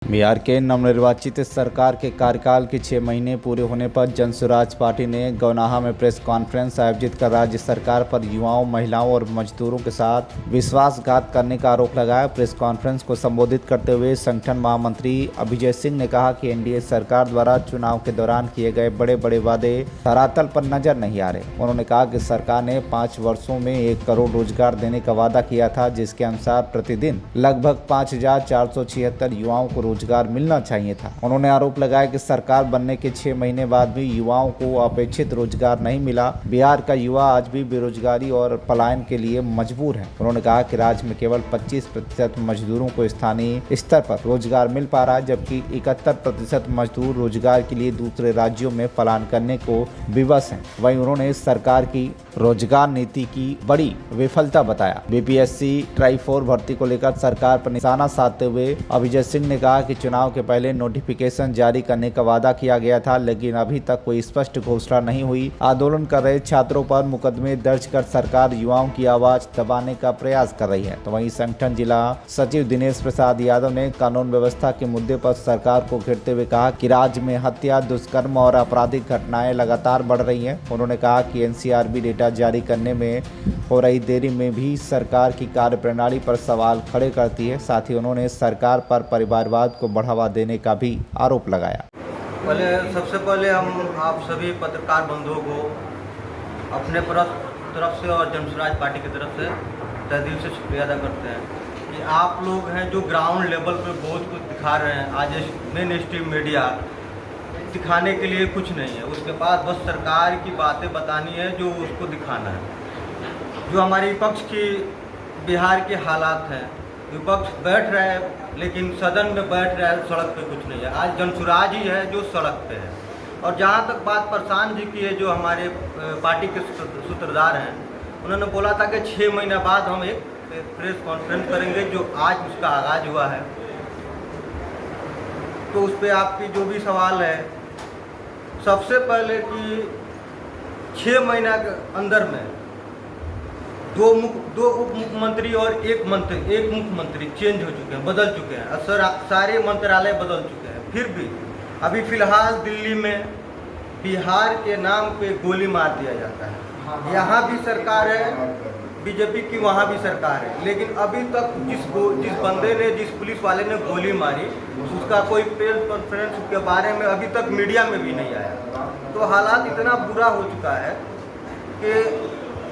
बिहार के नवनिर्वाचित सरकार के कार्यकाल के 6 महीने पूरे होने पर जनसुराज पार्टी ने गौनाहा में प्रेस कॉन्फ्रेंस आयोजित कर राज्य सरकार पर युवाओं, महिलाओं और मजदूरों के साथ विश्वासघात करने का आरोप लगाया। प्रेस कॉन्फ्रेंस को संबोधित करते हुए संगठन महामंत्री अभिजय सिंह ने कहा कि एनडीए सरकार द्वारा चुनाव के दौरान किए गए बड़े बड़े वादे धरातल पर नजर नहीं आ रहे। उन्होंने कहा कि सरकार ने 5 वर्षों में 1 करोड़ रोजगार देने का वादा किया था, जिसके अनुसार प्रतिदिन लगभग 5,476 युवाओं को रोजगार मिलना चाहिए था। उन्होंने आरोप लगाया कि सरकार बनने के 6 महीने बाद भी युवाओं को अपेक्षित रोजगार नहीं मिला। बिहार का युवा आज भी बेरोजगारी और पलायन के लिए मजबूर है। उन्होंने कहा कि राज्य में केवल 25% मजदूरों को स्थानीय स्तर पर रोजगार मिल पा रहा है, जबकि 71% मजदूर रोजगार के लिए दूसरे राज्यों में पलायन करने को विवश हैं। वहीं उन्होंने सरकार की रोजगार नीति की बड़ी विफलता बताया। बीपीएससी ट्राई 4 भर्ती को लेकर सरकार पर निशाना साधते हुए अभिजय सिंह ने कहा कि चुनाव के पहले नोटिफिकेशन जारी करने का वादा किया गया था, लेकिन अभी तक कोई स्पष्ट घोषणा नहीं हुई। आंदोलन कर रहे छात्रों पर मुकदमे दर्ज कर सरकार युवाओं की आवाज दबाने का प्रयास कर रही है। तो वहीं संगठन जिला सचिव दिनेश प्रसाद यादव ने कानून व्यवस्था के मुद्दे पर सरकार को घेरते हुए कहा कि राज्य में हत्या, दुष्कर्म और आपराधिक घटनाएं लगातार बढ़ रही हैं। उन्होंने कहा कि एनसीआरबी डेटा जारी करने में हो रही देरी में भी सरकार की कार्यप्रणाली पर सवाल खड़े करती है। साथ ही उन्होंने सरकार पर परिवारवाद को बढ़ावा देने का भी आरोप लगाया। सबसे पहले हम आप सभी पत्रकार बंधुओं को अपने तरफ से और जनसुराज पार्टी की तरफ से तहे दिल से शुक्रिया अदा करते हैं कि आप लोग हैं जो ग्राउंड लेवल पर बहुत कुछ दिखा रहे हैं। आज मेन स्ट्रीम मीडिया दिखाने के लिए कुछ नहीं है, उसके पास बस सरकार की बातें बतानी है जो उसको दिखाना है। जो हमारे विपक्ष की बिहार के हालात हैं, विपक्ष बैठ रहा है लेकिन सदन में बैठ रहा है, सड़क पे कुछ नहीं है। आज जनसुराज ही है जो सड़क पे है। और जहाँ तक बात प्रशांत जी की है, जो हमारे पार्टी के सूत्रधार हैं, उन्होंने बोला था कि 6 महीने बाद हम एक प्रेस कॉन्फ्रेंस करेंगे, जो आज उसका आगाज हुआ है। तो उस पर आपकी जो भी सवाल है, सबसे पहले कि 6 महीना के अंदर में दो उप मुख्यमंत्री और एक मुख्यमंत्री चेंज हो चुके हैं, बदल चुके हैं। सारे मंत्रालय बदल चुके हैं। फिर भी अभी फिलहाल दिल्ली में बिहार के नाम पे गोली मार दिया जाता है। यहाँ भी सरकार है बीजेपी की, वहाँ भी सरकार है, लेकिन अभी तक जिस बंदे ने, जिस पुलिस वाले ने गोली मारी, उसका कोई प्रेस कॉन्फ्रेंस के बारे में अभी तक मीडिया में भी नहीं आया। तो हालात इतना बुरा हो चुका है कि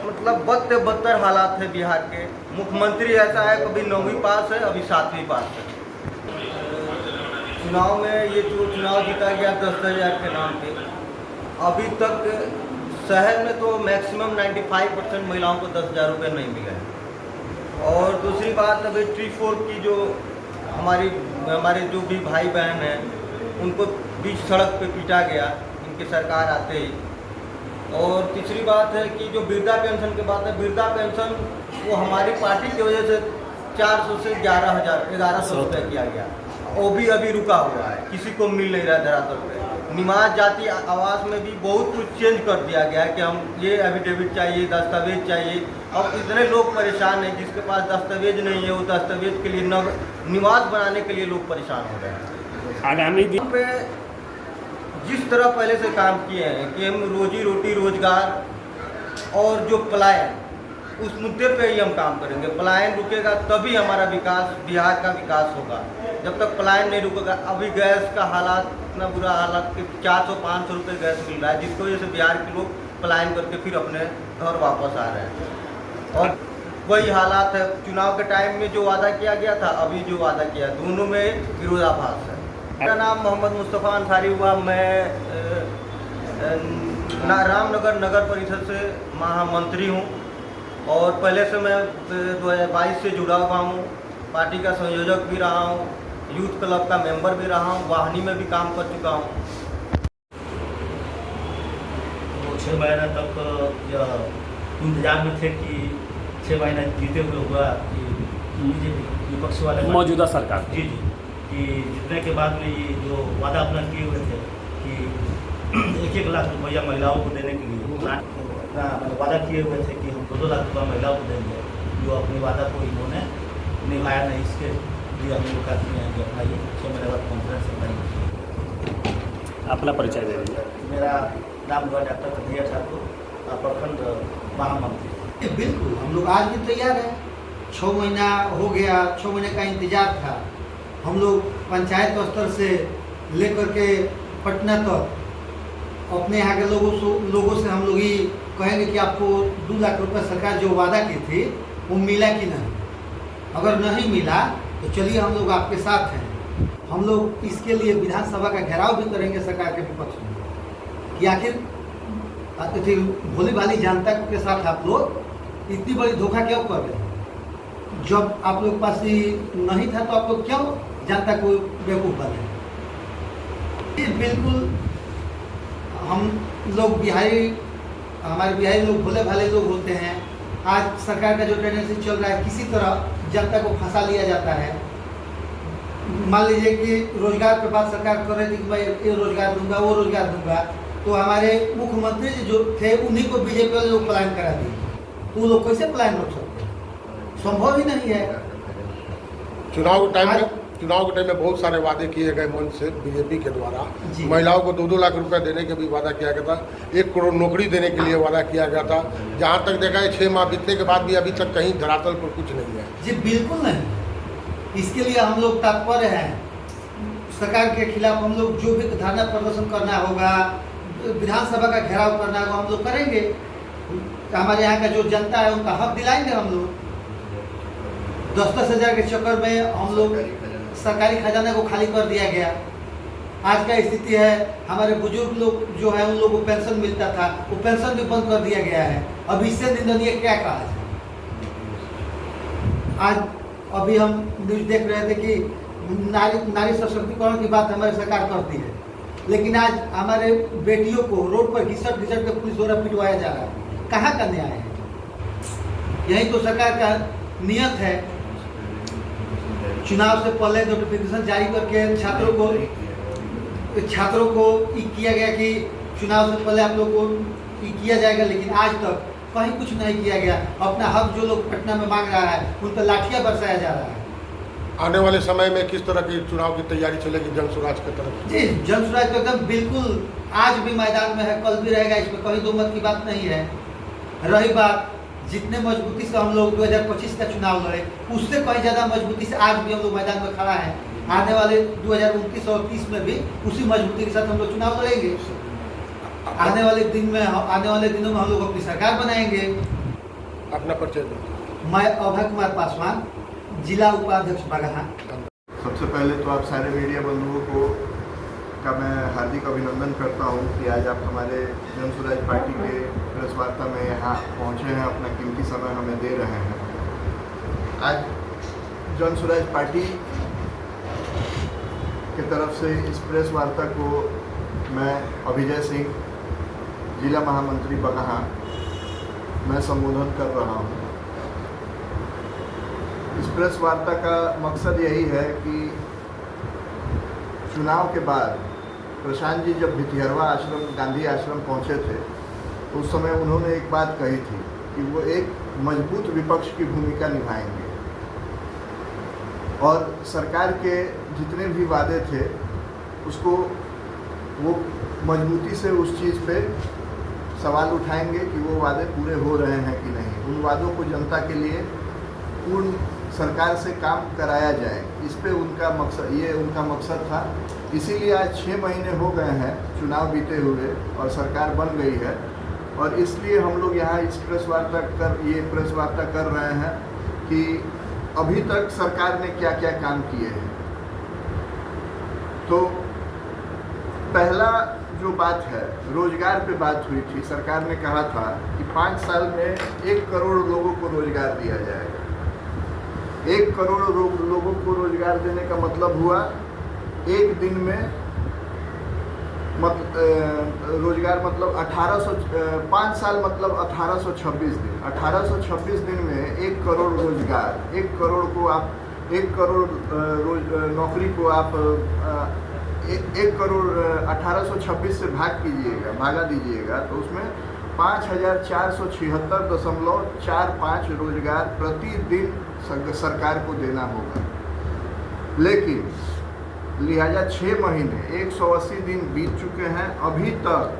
मतलब बद से बदतर हालात है बिहार के। मुख्यमंत्री ऐसा है, कभी 9वीं पास है, अभी 7वीं पास है। चुनाव में ये जो चुनाव जीता गया 10,000 के नाम पे, अभी तक शहर में तो मैक्सिमम 95% महिलाओं को 10,000 रुपये नहीं मिले हैं। और दूसरी बात, अभी ट्री 4 की जो हमारे जो भी भाई बहन हैं, उनको बीच सड़क पे पीटा गया इनकी सरकार आते ही। और तीसरी बात है कि जो वृद्धा पेंशन की बात है, वृद्धा पेंशन वो हमारी पार्टी की वजह से 400 से 11,000 रुपये किया गया। वो भी अभी रुका हुआ है, किसी को मिल नहीं रहा धरातल पे। निवास जाति आवास में भी बहुत कुछ चेंज कर दिया गया है कि हम ये एफिडेविट चाहिए, दस्तावेज चाहिए। अब इतने लोग परेशान हैं, जिसके पास दस्तावेज नहीं है, वो दस्तावेज के लिए निवास बनाने के लिए लोग परेशान हो रहे हैं। आगामी दिन पे जिस तरह पहले से काम किए हैं कि हम रोजी रोटी, रोजगार और जो पलायन, उस मुद्दे पे ही हम काम करेंगे। पलायन रुकेगा तभी हमारा विकास, बिहार का विकास होगा। जब तक पलायन नहीं रुकेगा, अभी गैस का हालात इतना बुरा हालात कि 400-500 रुपये गैस मिल रहा है, जिसकी वजह से बिहार के लोग पलायन करके फिर अपने घर वापस आ रहे हैं। और वही हालात है, चुनाव के टाइम में जो वादा किया गया था, अभी जो वादा किया, दोनों में विरोधाभास है। मेरा नाम मोहम्मद मुस्तफ़ा अंसारी हुआ। मैं रामनगर नगर परिषद से महामंत्री हूँ और पहले से मैं 2022 से जुड़ा हुआ हूँ। पार्टी का संयोजक भी रहा हूँ, यूथ क्लब का मेंबर भी रहा हूँ, वाहनी में भी काम कर चुका हूँ। 6 महीना तक इंतजार में थे कि 6 महीना जीते हुए हुआ कि बीजेपी विपक्ष वाले मौजूदा सरकार जी कि जीतने के बाद में ये जो वादा अपना किए हुए थे कि 1-1 लाख रुपया महिलाओं को देने के लिए अपना वादा किए हुए थे कि हम 2-2 लाख रुपया महिलाओं को देंगे, जो अपने वादा को इन्होंने निभाया नहीं। इसके ये हम लोग कहते हैं कि अपना ये 6 महीने बाद कॉन्फ्रेंस अपना अपना परिचय दे दीजिए। मेरा नाम हुआ डॉक्टर कन्हैया ठाकुर, प्रखंड महामंत्री। बिल्कुल, हम लोग आज भी तैयार हैं। 6 महीना हो गया, 6 महीने का इंतजार था। हम लोग पंचायत स्तर से लेकर के पटना तक अपने यहाँ के लोगों से हम लोग ये कहेंगे कि आपको 2 लाख रुपए सरकार जो वादा की थी वो मिला कि नहीं। अगर नहीं मिला तो चलिए हम लोग आपके साथ हैं। हम लोग इसके लिए विधानसभा का घेराव भी करेंगे सरकार के विपक्ष में कि आखिर भोली भाली जनता के साथ आप लोग इतनी बड़ी धोखा क्यों कर रहे हैं। जब आप लोग पास ही नहीं था तो आप लोग क्यों जनता को बेवकूफ़ बने। बिल्कुल, हम लोग हमारे बिहारी लोग भोले भाले लोग होते हैं। आज सरकार का जो टेंडेंसी चल रहा है, किसी तरह जनता को फंसा लिया जाता है। मान लीजिए कि रोजगार पे बात सरकार कर रही थी कि भाई ये रोजगार दूंगा, वो रोजगार दूंगा, तो हमारे मुख्यमंत्री जी जो थे उन्हीं को बीजेपी वाले लोग पलायन करा दिए। तो वो लोग कैसे पलायन रोक सकते हैं? संभव ही नहीं है। चुनाव के टाइम में बहुत सारे वादे किए गए मंच से बीजेपी के द्वारा। महिलाओं को 2-2 लाख रुपए देने के भी वादा किया गया था। 1 करोड़ नौकरी देने के लिए वादा किया गया था। जहां तक देखा है 6 माह बीतने के बाद भी अभी तक कहीं धरातल पर कुछ नहीं है। जी बिल्कुल नहीं। इसके लिए हम लोग तत्पर हैं। सरकार के खिलाफ हम लोग जो भी धरना प्रदर्शन करना होगा, विधानसभा का घेराव करना होगा, हम लोग करेंगे। हमारे यहाँ का जो जनता है उनका हक दिलाएंगे हम लोग। 10-10 हज़ार के चक्कर में हम लोग सरकारी खजाना को खाली कर दिया गया। आज का स्थिति है, हमारे बुजुर्ग लोग जो है उन लोगों को पेंशन मिलता था, वो पेंशन भी बंद कर दिया गया है। अब इससे निंदनीय क्या कहा जाए। आज अभी हम न्यूज देख रहे थे कि नारी सशक्तिकरण की बात हमारी सरकार करती है, लेकिन आज हमारे बेटियों को रोड पर घिसट के पुलिस द्वारा पिटवाया जा रहा है। कहाँ का न्याय है? यही तो सरकार का नियत है। चुनाव से पहले नोटिफिकेशन जारी करके छात्रों को किया गया कि चुनाव से पहले आप लोग को किया जाएगा, लेकिन आज तक कहीं कुछ नहीं किया गया। अपना हक जो लोग पटना में मांग रहा है उन पर लाठियां बरसाया जा रहा है। आने वाले समय में किस तरह की चुनाव की तैयारी चलेगी जन स्वराज की तरफ? जी, जन स्वराज तो एकदम बिल्कुल आज भी मैदान में है, कल भी रहेगा। इसमें कहीं दो मत की बात नहीं है। रही बात जितने मजबूती से हम लोग 2025 का चुनाव लड़े, उससे कहीं ज़्यादा मजबूती से आज भी हम लोग मैदान में खड़ा है। आने वाले 2029 और 30 में भी उसी मजबूती के साथ हम लोग चुनाव लड़ेंगे। आने वाले दिनों में हम लोग अपनी सरकार बनाएंगे। अपना परिचय दीजिए। मैं अभय कुमार पासवान, जिला उपाध्यक्ष बगहा। सबसे पहले तो आप सारे मीडिया बंधुओं को का मैं हार्दिक अभिनंदन करता हूं कि आज आप हमारे जन स्वराज पार्टी के प्रेस वार्ता में यहाँ पहुँचे हैं, अपना कीमती समय हमें दे रहे हैं। आज जन स्वराज पार्टी की तरफ से इस प्रेस वार्ता को मैं अभिजय सिंह, जिला महामंत्री बगहा, मैं संबोधन कर रहा हूँ। इस प्रेस वार्ता का मकसद यही है कि चुनाव के बाद प्रशांत जी जब भितिहरवा आश्रम, गांधी आश्रम पहुंचे थे, तो उस समय उन्होंने एक बात कही थी कि वो एक मजबूत विपक्ष की भूमिका निभाएंगे और सरकार के जितने भी वादे थे उसको वो मजबूती से उस चीज़ पे सवाल उठाएंगे कि वो वादे पूरे हो रहे हैं कि नहीं। उन वादों को जनता के लिए पूर्ण सरकार से काम कराया जाए, इस पे उनका मकसद था। इसीलिए आज 6 महीने हो गए हैं चुनाव बीते हुए और सरकार बन गई है, और इसलिए हम लोग यहाँ इस प्रेस वार्ता कर रहे हैं कि अभी तक सरकार ने क्या क्या काम किए हैं। तो पहला जो बात है, रोजगार पे बात हुई थी। सरकार ने कहा था कि 5 साल में 1 करोड़ लोगों को रोजगार दिया जाएगा। 1 करोड़ लोगों को रोजगार देने का मतलब हुआ एक दिन में रोजगार मतलब 5 साल मतलब 1826 दिन। 1826 दिन में 1 करोड़ रोजगार, 1 करोड़ को आप 1 करोड़ नौकरी को आप 1 करोड़ 1826 से भागा दीजिएगा तो उसमें 5476.45 रोजगार प्रतिदिन सरकार को देना होगा। लेकिन लिहाजा 6 महीने 180 दिन बीत चुके हैं, अभी तक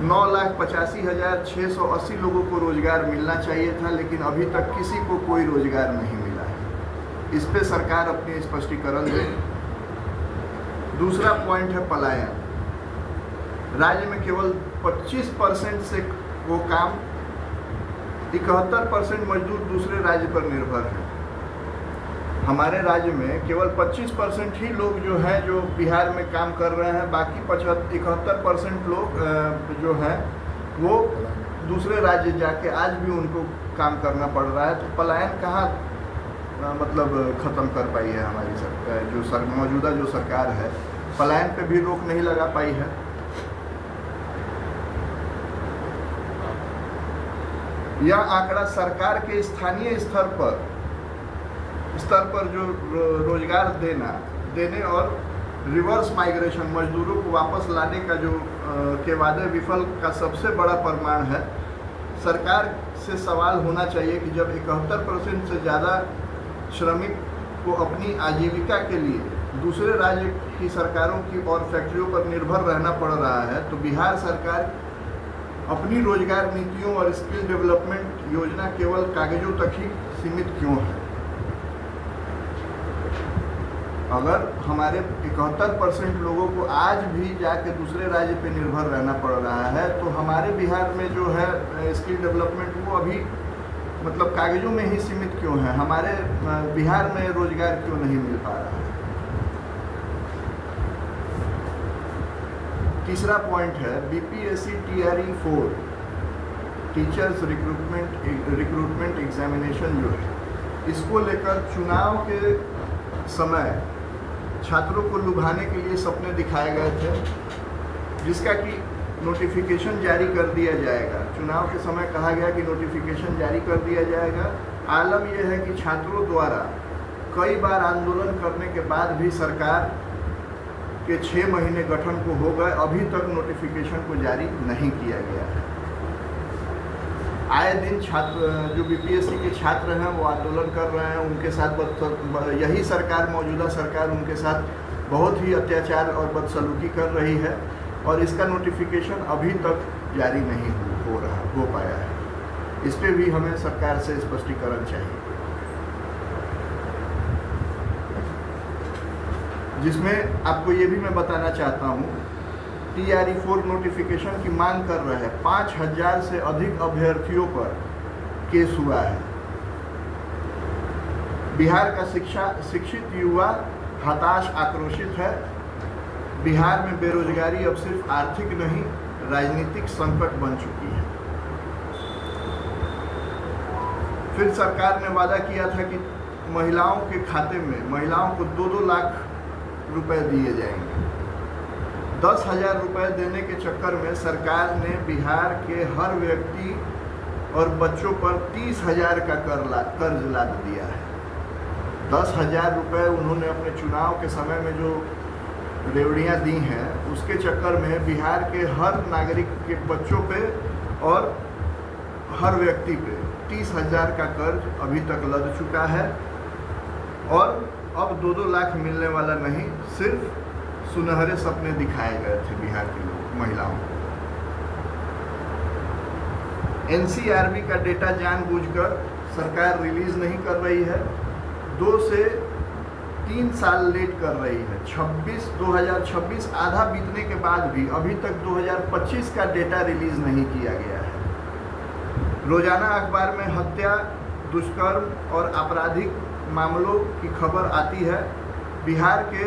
9,85,680 लोगों को रोजगार मिलना चाहिए था, लेकिन अभी तक किसी को कोई रोजगार नहीं मिला है। इस पे सरकार अपनी स्पष्टीकरण दे। दूसरा पॉइंट है पलायन। राज्य में केवल 25% से वो काम, 71% मजदूर दूसरे राज्य पर निर्भर हैं। हमारे राज्य में केवल 25% ही लोग जो हैं जो बिहार में काम कर रहे हैं, बाकी 71% लोग जो हैं वो दूसरे राज्य जाके आज भी उनको काम करना पड़ रहा है। तो पलायन कहाँ मतलब ख़त्म कर पाई है हमारी सरकार, मौजूदा जो सरकार है, पलायन पे भी रोक नहीं लगा पाई है। यह आंकड़ा सरकार के स्थानीय स्तर पर जो रोजगार देने और रिवर्स माइग्रेशन, मजदूरों को वापस लाने का जो के वादे विफल का सबसे बड़ा प्रमाण है। सरकार से सवाल होना चाहिए कि जब 71% से ज़्यादा श्रमिक को अपनी आजीविका के लिए दूसरे राज्य की सरकारों की और फैक्ट्रियों पर निर्भर रहना पड़ रहा है, तो बिहार सरकार अपनी रोजगार नीतियों और स्किल डेवलपमेंट योजना केवल कागजों तक ही सीमित क्यों है? अगर हमारे 71% लोगों को आज भी जाके दूसरे राज्य पे निर्भर रहना पड़ रहा है, तो हमारे बिहार में जो है स्किल डेवलपमेंट वो अभी मतलब कागजों में ही सीमित क्यों है? हमारे बिहार में रोजगार क्यों नहीं मिल पा रहा है? तीसरा पॉइंट है BPSC TRE 4 teachers recruitment examination जो है, इसको लेकर चुनाव के समय छात्रों को लुभाने के लिए सपने दिखाए गए थे, जिसका कि नोटिफिकेशन जारी कर दिया जाएगा। चुनाव के समय कहा गया कि नोटिफिकेशन जारी कर दिया जाएगा। आलम यह है कि छात्रों द्वारा कई बार आंदोलन करने के बाद भी सरकार के 6 महीने गठन को हो गए, अभी तक नोटिफिकेशन को जारी नहीं किया गया है। आए दिन छात्र जो BPSC के छात्र हैं वो आंदोलन कर रहे हैं, उनके साथ यही सरकार, मौजूदा सरकार उनके साथ बहुत ही अत्याचार और बदसलूकी कर रही है, और इसका नोटिफिकेशन अभी तक जारी नहीं हो पाया है। इस पे भी हमें सरकार से स्पष्टीकरण चाहिए, जिसमें आपको ये भी मैं बताना चाहता हूँ, TRE 4 नोटिफिकेशन की मांग कर रहे हैं। 5,000 से अधिक अभ्यर्थियों पर केस हुआ है। बिहार का शिक्षित युवा हताश, आक्रोशित है। बिहार में बेरोजगारी अब सिर्फ आर्थिक नहीं, राजनीतिक संकट बन चुकी है। फिर सरकार ने वादा किया था कि महिलाओं के खाते में महिलाओं को 2-2 लाख रुपए दिए जाएंगे। 10,000 रुपये देने के चक्कर में सरकार ने बिहार के हर व्यक्ति और बच्चों पर 30,000 का कर्ज लाद दिया है। 10,000 रुपये उन्होंने अपने चुनाव के समय में जो रेवड़ियाँ दी हैं, उसके चक्कर में बिहार के हर नागरिक के बच्चों पे और हर व्यक्ति पे 30,000 का कर्ज अभी तक लद चुका है, और अब 2-2 लाख मिलने वाला नहीं, सिर्फ सुनहरे सपने दिखाए गए थे बिहार के महिलाओं को। NCRB का डेटा जानबूझकर सरकार रिलीज नहीं कर रही है, 2 से 3 साल लेट कर रही है। 2026 आधा बीतने के बाद भी अभी तक 2025 का डेटा रिलीज नहीं किया गया है। रोजाना अखबार में हत्या, दुष्कर्म और आपराधिक मामलों की खबर आती है। बिहार के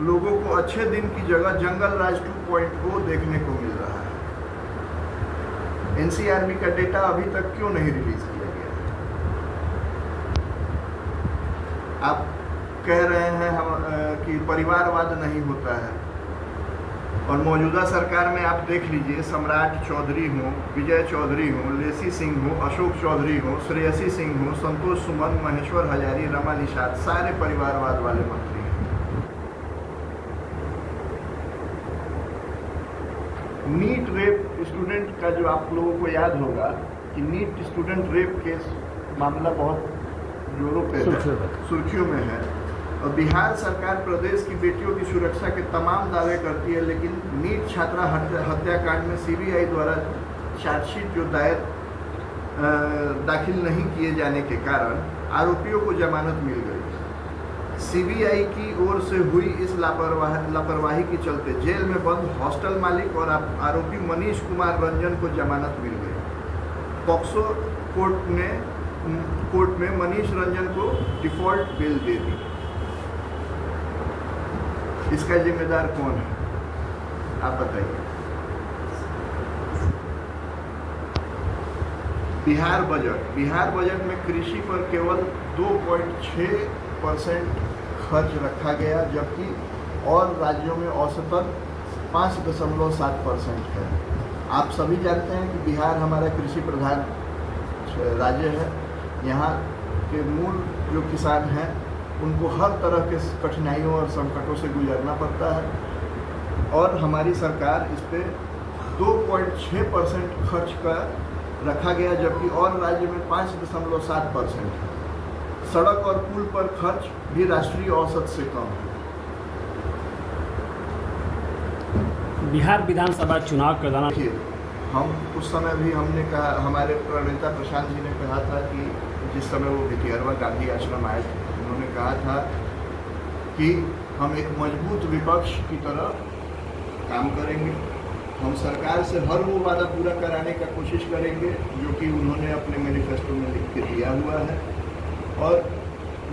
लोगों को अच्छे दिन की जगह जंगल राज 2.0 देखने को मिल रहा है। NCRB का डेटा अभी तक क्यों नहीं रिलीज किया गया? आप कह रहे हैं कि परिवारवाद नहीं होता है, और मौजूदा सरकार में आप देख लीजिए, सम्राट चौधरी हो, विजय चौधरी हो, लेसी सिंह हो, अशोक चौधरी हो, श्रेयसी सिंह हो, संतोष सुमन, महेश्वर हजारी, रमा निषाद, सारे परिवारवाद वाले मंत्री हैं। नीट रेप स्टूडेंट का जो आप लोगों को याद होगा कि नीट स्टूडेंट रेप केस मामला बहुत जोरों पे सुर्खियों में है। और बिहार सरकार प्रदेश की बेटियों की सुरक्षा के तमाम दावे करती है, लेकिन नीट छात्रा हत्याकांड में सीबीआई द्वारा चार्जशीट जो दाखिल नहीं किए जाने के कारण आरोपियों को जमानत मिल गई। सीबीआई की ओर से हुई इस लापरवाही के चलते जेल में बंद हॉस्टल मालिक और आरोपी मनीष कुमार रंजन को जमानत मिल गई। पॉक्सो कोर्ट में मनीष रंजन को डिफॉल्ट बेल दे दी। इसका जिम्मेदार कौन है, आप बताइए। बिहार बजट में कृषि पर केवल 2.6% खर्च रखा गया, जबकि और राज्यों में औसतन 5.7% है। आप सभी जानते हैं कि बिहार हमारा कृषि प्रधान राज्य है। यहाँ के मूल जो किसान हैं उनको हर तरह के कठिनाइयों और संकटों से गुजरना पड़ता है, और हमारी सरकार इस पर 2.6% खर्च का रखा गया, जबकि और राज्य में 5.7% है। सड़क और पुल पर खर्च भी राष्ट्रीय औसत से कम है। बिहार विधानसभा चुनाव के दौरान देखिए, हम उस समय भी हमने कहा, हमारे प्रणेता प्रशांत जी ने कहा था कि जिस समय वो भितिहरवा गांधी आश्रम आए थे, उन्होंने कहा था कि हम एक मजबूत विपक्ष की तरह काम करेंगे। हम सरकार से हर वो वादा पूरा कराने का कोशिश करेंगे जो कि उन्होंने अपने मैनिफेस्टो में लिख के दिया हुआ है, और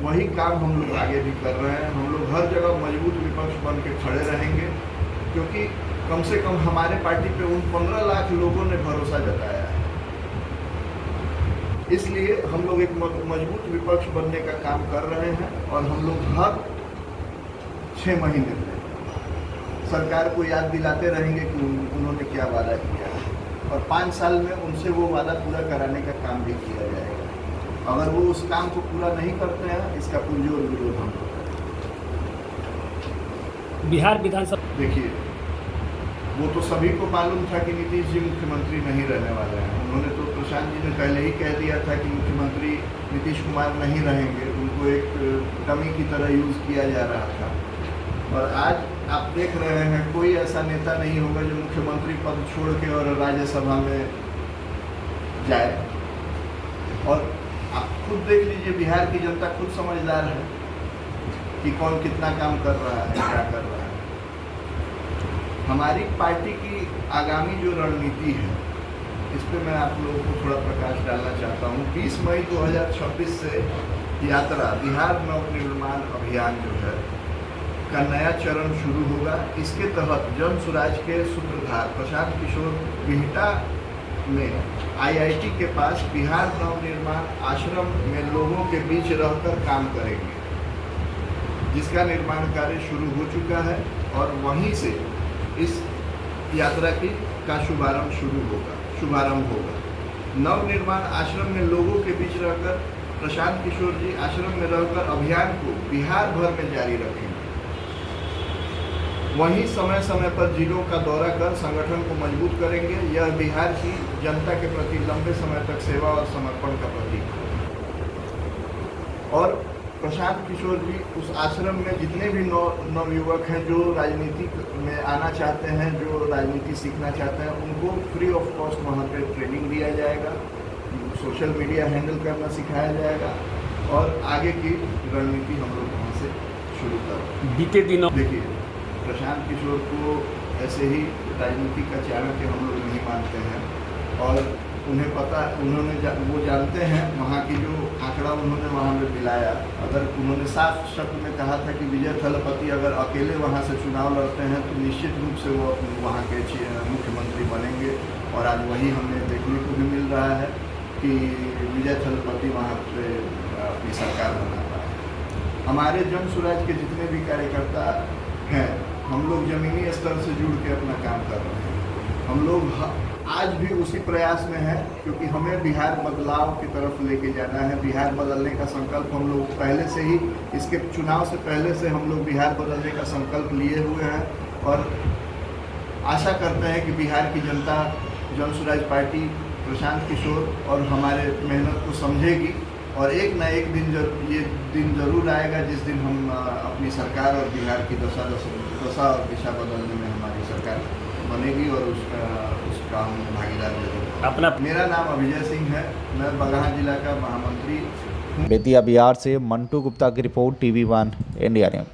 वही काम हम लोग आगे भी कर रहे हैं। हम लोग हर जगह मजबूत विपक्ष बन के खड़े रहेंगे, क्योंकि कम से कम हमारे पार्टी पे उन 15 लाख लोगों ने भरोसा जताया है। इसलिए हम लोग एक मजबूत विपक्ष बनने का काम कर रहे हैं, और हम लोग हर 6 महीने में सरकार को याद दिलाते रहेंगे कि उन्होंने क्या वादा किया है, और 5 साल में उनसे वो वादा पूरा कराने का काम भी किया जाएगा। अगर वो उस काम को पूरा नहीं करते हैं, इसका पुरजोर विरोध हम बिहार विधानसभा, देखिए, वो तो सभी को मालूम था कि नीतीश जी मुख्यमंत्री नहीं रहने वाले हैं। उन्होंने तो, प्रशांत जी ने पहले ही कह दिया था कि मुख्यमंत्री नीतीश कुमार नहीं रहेंगे। उनको एक डमी की तरह यूज़ किया जा रहा था, और आज आप देख रहे हैं कोई ऐसा नेता नहीं होगा जो मुख्यमंत्री पद छोड़ के और राज्यसभा में जाए। और आप खुद देख लीजिए, बिहार की जनता खुद समझदार है कि कौन कितना काम कर रहा है, क्या कर रहा है। हमारी पार्टी की आगामी जो रणनीति है, इस पर मैं आप लोगों को थोड़ा प्रकाश डालना चाहता हूँ। 20 मई 2026 से यात्रा बिहार नवनिर्माण अभियान जो है का नया चरण शुरू होगा। इसके तहत जन स्वराज के सूत्रधार प्रशांत किशोर बिहटा में IIT के पास बिहार नवनिर्माण आश्रम में लोगों के बीच रहकर काम करेंगे, जिसका निर्माण कार्य शुरू हो चुका है, और वहीं से इस यात्रा का शुभारंभ होगा। नवनिर्माण आश्रम में लोगों के बीच रहकर प्रशांत किशोर जी आश्रम में रहकर अभियान को बिहार भर में जारी रखेंगे। वहीं समय समय पर जिलों का दौरा कर संगठन को मजबूत करेंगे। यह बिहार की जनता के प्रति लंबे समय तक सेवा और समर्पण का प्रतीक है। और प्रशांत किशोर जी उस आश्रम में जितने भी नवयुवक हैं जो राजनीति में आना चाहते हैं, जो राजनीति सीखना चाहते हैं, उनको फ्री ऑफ कॉस्ट वहाँ पे ट्रेनिंग दिया जाएगा, सोशल मीडिया हैंडल करना सिखाया जाएगा, और आगे की रणनीति हम लोग वहाँ से शुरू कर। बीते दिनों देखिए, प्रशांत किशोर को ऐसे ही राजनीति का चाणक्य हम लोग नहीं मानते हैं, और उन्हें पता, वो जानते हैं वहाँ की जो आंकड़ा उन्होंने वहाँ में दिलाया। अगर उन्होंने साफ शब्द में कहा था कि विजय थलपति अगर अकेले वहाँ से चुनाव लड़ते हैं तो निश्चित रूप से वो वहाँ के मुख्यमंत्री बनेंगे, और आज वही हमें देखने को भी मिल रहा है कि विजय थलपति वहाँ पे अपनी सरकार बना रहा है। हमारे जन स्वराज के जितने भी कार्यकर्ता हैं, हम लोग ज़मीनी स्तर से जुड़ के अपना काम कर रहे हैं। हम लोग आज भी उसी प्रयास में है, क्योंकि हमें बिहार बदलाव की तरफ लेके जाना है। बिहार बदलने का संकल्प हम लोग पहले से ही, इसके चुनाव से पहले से हम लोग बिहार बदलने का संकल्प लिए हुए हैं, और आशा करते हैं कि बिहार की जनता जन स्वराज पार्टी प्रशांत किशोर और हमारे मेहनत को समझेगी और एक न एक दिन ये दिन जरूर आएगा जिस दिन हम अपनी सरकार और बिहार की दशा और दिशा बदलने में हमारी सरकार बनेगी और उसका हम भागीदार जरूर। अपना मेरा नाम अभिजय सिंह है, मैं बगहा जिला का महामंत्री हूँ। बेतिया बिहार से मंटू गुप्ता की रिपोर्ट, TV1 इंडिया न्यूज।